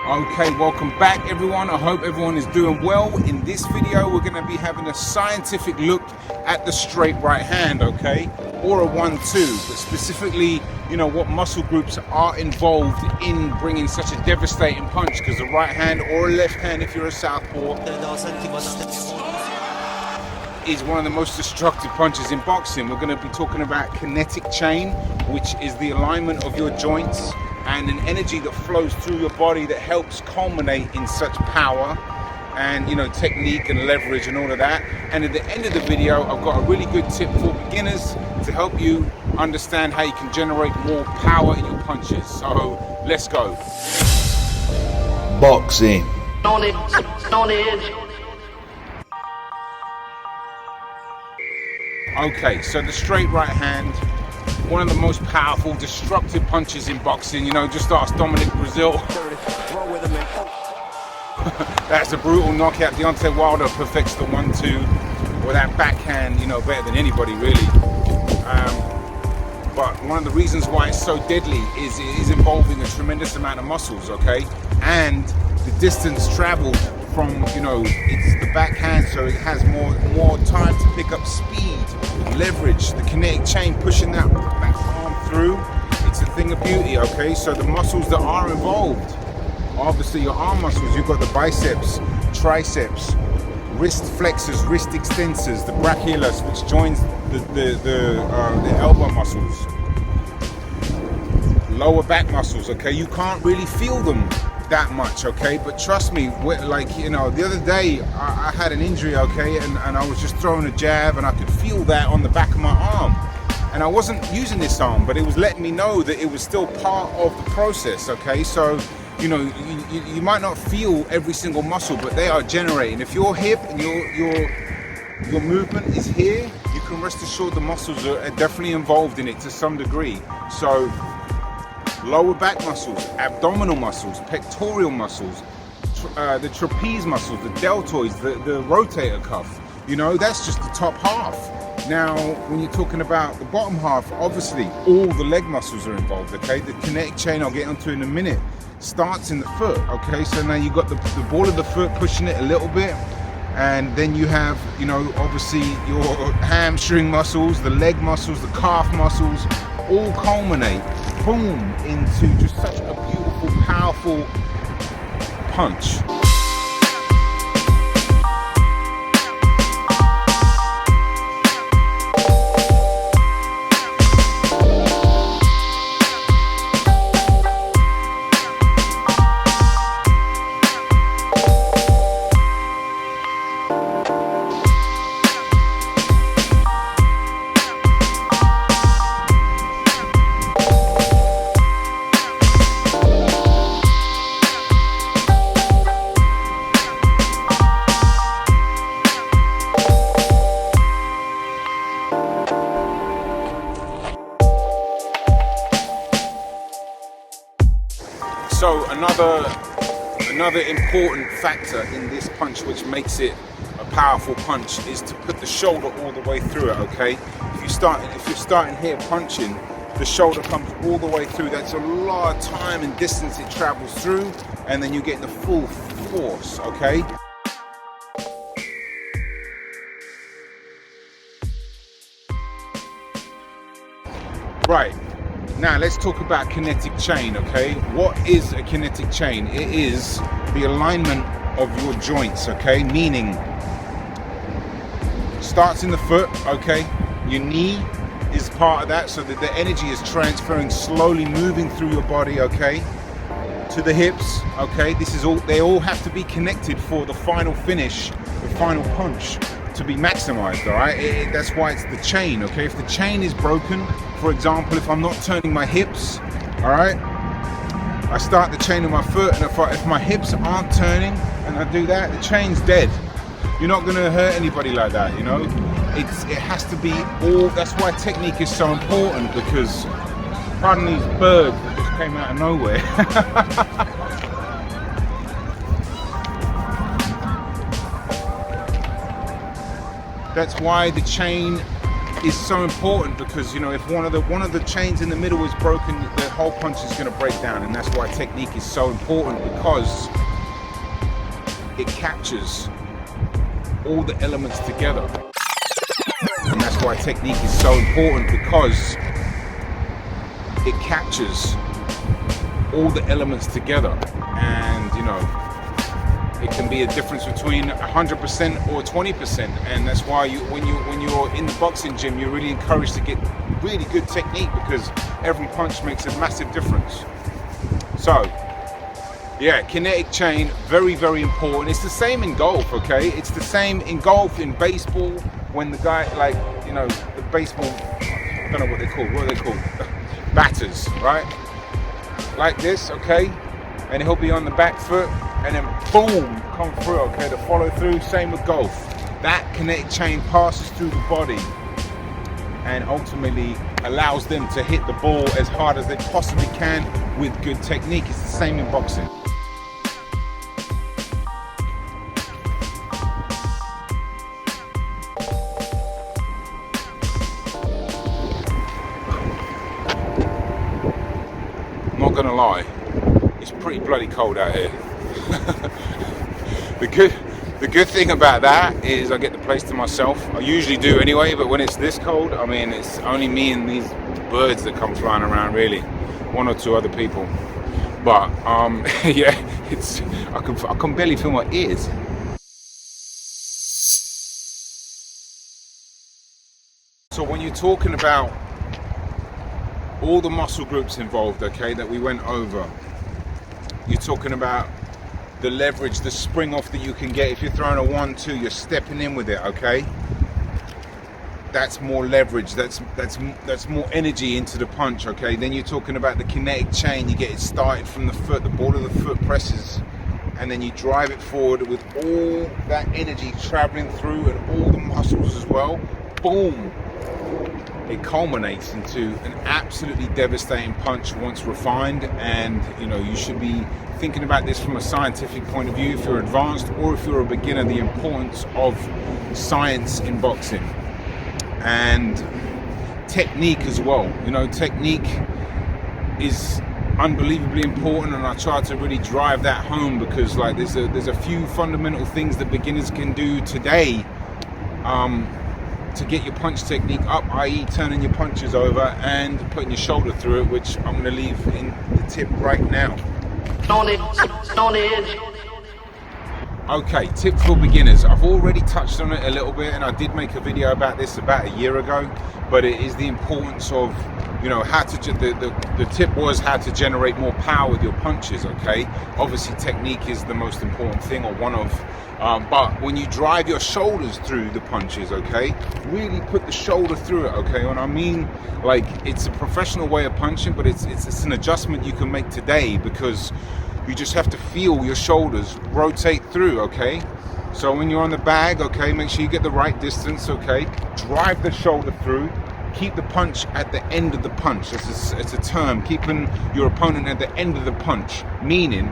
Okay, welcome back everyone. I hope everyone is doing well. In this video, we're going to be having a scientific look at the straight right hand, okay? Or a 1-2, but specifically, you know, what muscle groups are involved in bringing such a devastating punch, because the right hand or a left hand, if you're a southpaw, is one of the most destructive punches in boxing. We're going to be talking about kinetic chain, which is the alignment of your joints and an energy that flows through your body that helps culminate in such power and, you know, technique and leverage and all of that. And at the end of the video, I've got a really good tip for beginners to help you understand how you can generate more power in your punches. So let's go. Boxing. Okay, so the straight right hand, one of the most powerful, destructive punches in boxing. You know, just ask Dominic Brazil. That's a brutal knockout. Deontay Wilder perfects the 1-2 with that backhand, you know, better than anybody really. But one of the reasons why it's so deadly is it is involving a tremendous amount of muscles, okay? And the distance traveled from, you know, it's the backhand, so it has more time to pick up speed, leverage, the kinetic chain pushing that arm through. It's a thing of beauty, okay? So the muscles that are involved, obviously your arm muscles, you've got the biceps, triceps, wrist flexors, wrist extensors, the brachialis, which joins the elbow muscles, lower back muscles, okay? You can't really feel them that much, okay? But trust me, like, you know, the other day I had an injury, okay, and I was just throwing a jab and I could feel that on the back of my arm, and I wasn't using this arm, but it was letting me know that it was still part of the process, okay? So, you know, you might not feel every single muscle, but they are generating. If your hip and your movement is here, you can rest assured the muscles are definitely involved in it to some degree. So lower back muscles, abdominal muscles, pectoral muscles, the trapeze muscles, the deltoids, the rotator cuff, you know, that's just the top half. Now, when you're talking about the bottom half, obviously all the leg muscles are involved, okay? The kinetic chain, I'll get onto in a minute, starts in the foot, okay? So now you've got the ball of the foot pushing it a little bit, and then you have, you know, obviously your hamstring muscles, the leg muscles, the calf muscles, all culminate, boom, into just such a beautiful, powerful punch. So another important factor in this punch, which makes it a powerful punch, is to put the shoulder all the way through it, okay? If you're starting here punching, the shoulder comes all the way through. That's a lot of time and distance it travels through, and then you get the full force, okay? Right. Now let's talk about kinetic chain, okay? What is a kinetic chain? It is the alignment of your joints, okay? Meaning, starts in the foot, okay? Your knee is part of that, so that the energy is transferring, slowly moving through your body, okay? To the hips, okay? This is all, they all have to be connected for the final finish, the final punch to be maximized, all right? That's why it's the chain, okay? If the chain is broken, for example, if I'm not turning my hips, all right, I start the chain in my foot, and if my hips aren't turning and I do that, the chain's dead. You're not gonna hurt anybody like that, you know? It has to be all, that's why technique is so important, because, pardon these birds that just came out of nowhere. That's why the chain is so important because, you know, if one of the chains in the middle is broken, the whole punch is going to break down, and that's why technique is so important, because it captures all the elements together. And that's why technique is so important, because it captures all the elements together. And, you know, it can be a difference between 100% or 20%, and that's why when you're in the boxing gym, you're really encouraged to get really good technique, because every punch makes a massive difference. So yeah, kinetic chain, very, very important. It's the same in golf, okay? It's the same in golf, in baseball, when the guy, like, you know, the baseball, I don't know what they're called, batters, right? Like this, okay? And he'll be on the back foot, and then boom, come through, okay? The follow through, same with golf. That kinetic chain passes through the body and ultimately allows them to hit the ball as hard as they possibly can with good technique. It's the same in boxing. Not gonna lie, it's pretty bloody cold out here. The good thing about that is I get the place to myself. I usually do anyway, but when it's this cold, I mean, it's only me and these birds that come flying around, really. One or two other people. But yeah, I can barely feel my ears. So when you're talking about all the muscle groups involved, okay, that we went over, you're talking about the leverage, the spring off that you can get. If you're throwing a 1-2, you're stepping in with it, okay? That's more leverage, that's more energy into the punch, okay? Then you're talking about the kinetic chain. You get it started from the foot, the ball of the foot presses, and then you drive it forward with all that energy traveling through and all the muscles as well. Boom! It culminates into an absolutely devastating punch once refined. And, you know, you should be thinking about this from a scientific point of view if you're advanced, or if you're a beginner, the importance of science in boxing and technique as well. You know, technique is unbelievably important, and I try to really drive that home, because like there's a few fundamental things that beginners can do today to get your punch technique up, i.e. turning your punches over and putting your shoulder through it, which I'm going to leave in the tip right now. Okay, tip for beginners. I've already touched on it a little bit, and I did make a video about this about a year ago, but it is the importance of, you know, how to, the tip was how to generate more power with your punches, okay? Obviously technique is the most important thing, or one of, but when you drive your shoulders through the punches, okay, really put the shoulder through it, okay? And I mean, like, it's a professional way of punching, but it's an adjustment you can make today, because you just have to feel your shoulders rotate through, okay? So when you're on the bag, okay, make sure you get the right distance, okay? Drive the shoulder through. Keep the punch at the end of the punch. It's a term, keeping your opponent at the end of the punch, meaning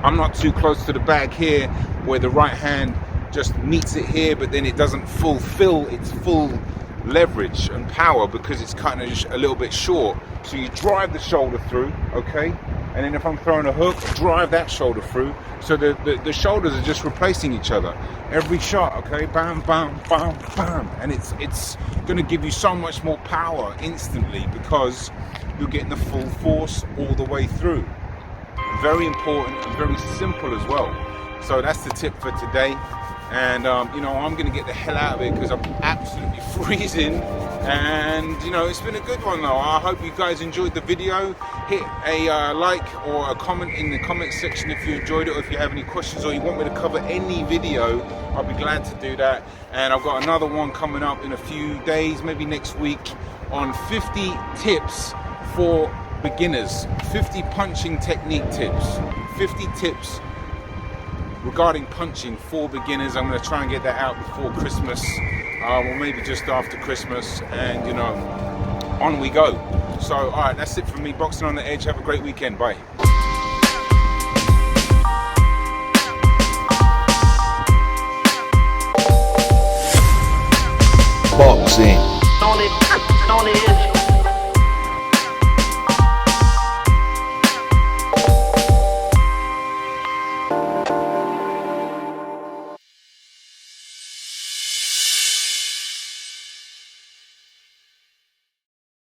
I'm not too close to the bag here where the right hand just meets it here, but then it doesn't fulfill its full leverage and power because it's kind of just a little bit short. So you drive the shoulder through, okay? And then if I'm throwing a hook, drive that shoulder through. So the shoulders are just replacing each other every shot, okay? Bam, bam, bam, bam. And it's gonna give you so much more power instantly, because you're getting the full force all the way through. Very important and very simple as well. So that's the tip for today. And you know, I'm gonna get the hell out of it because I'm absolutely freezing. And you know, it's been a good one though. I hope you guys enjoyed the video. Hit a like or a comment in the comment section if you enjoyed it, or if you have any questions, or you want me to cover any video, I'll be glad to do that. And I've got another one coming up in a few days, maybe next week, on 50 tips for beginners, 50 punching technique tips, 50 tips regarding punching for beginners. I'm going to try and get that out before Christmas, or maybe just after Christmas, and you know, on we go. So alright, that's it from me, Boxing on the Edge. Have a great weekend. Bye.